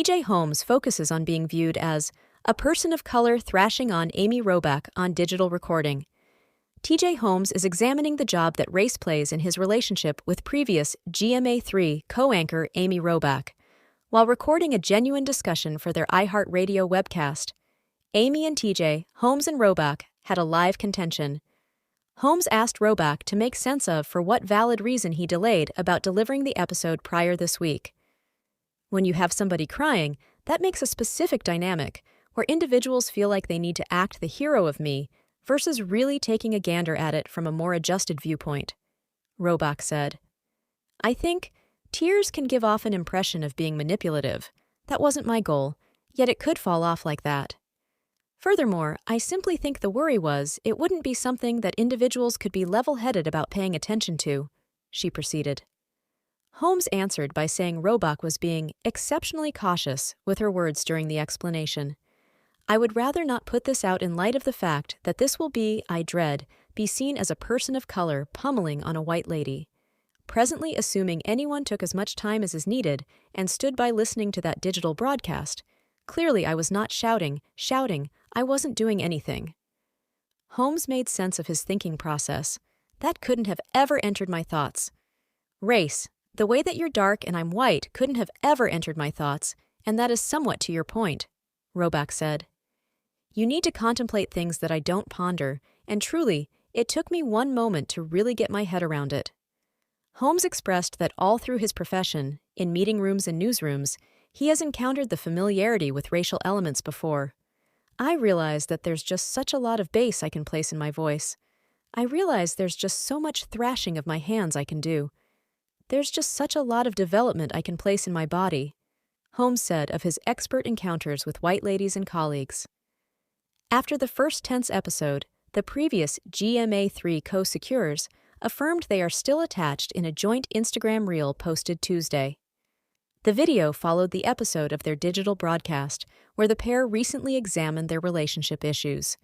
j.holmes focuses on being viewed as a person of color thrashing on Amy Robach on digital recording. j.holmes is examining the job that race plays in his relationship with previous GMA3 co-anchor Amy Robach. While recording a genuine discussion for their iHeartRadio webcast, Amy and j.holmes and Robach had a live contention. Holmes asked Robach to make sense of for what valid reason he delayed about delivering the episode prior this week. When you have somebody crying, that makes a specific dynamic where individuals feel like they need to act the hero of me versus really taking a gander at it from a more adjusted viewpoint, Robach said. I think tears can give off an impression of being manipulative. That wasn't my goal, yet it could fall off like that. Furthermore, I simply think the worry was it wouldn't be something that individuals could be level-headed about paying attention to, she proceeded. Holmes answered by saying Robach was being exceptionally cautious with her words during the explanation. I would rather not put this out in light of the fact that this will be, I dread, be seen as a person of color pummeling on a white lady. Presently assuming anyone took as much time as is needed and stood by listening to that digital broadcast, clearly I was not shouting, I wasn't doing anything. Holmes made sense of his thinking process. That couldn't have ever entered my thoughts. Race, the way that you're dark and I'm white couldn't have ever entered my thoughts, and that is somewhat to your point, Robach said. You need to contemplate things that I don't ponder, and truly, it took me one moment to really get my head around it. Holmes expressed that all through his profession, in meeting rooms and newsrooms, he has encountered the familiarity with racial elements before. I realize that there's just such a lot of bass I can place in my voice. I realize there's just so much thrashing of my hands I can do. There's just such a lot of development I can place in my body, Holmes said of his expert encounters with white ladies and colleagues. After the first tense episode, the previous GMA3 co-secures affirmed they are still attached in a joint Instagram reel posted Tuesday. The video followed the episode of their digital broadcast, where the pair recently examined their relationship issues.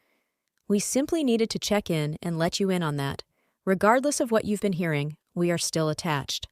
We simply needed to check in and let you in on that. Regardless of what you've been hearing, we are still attached.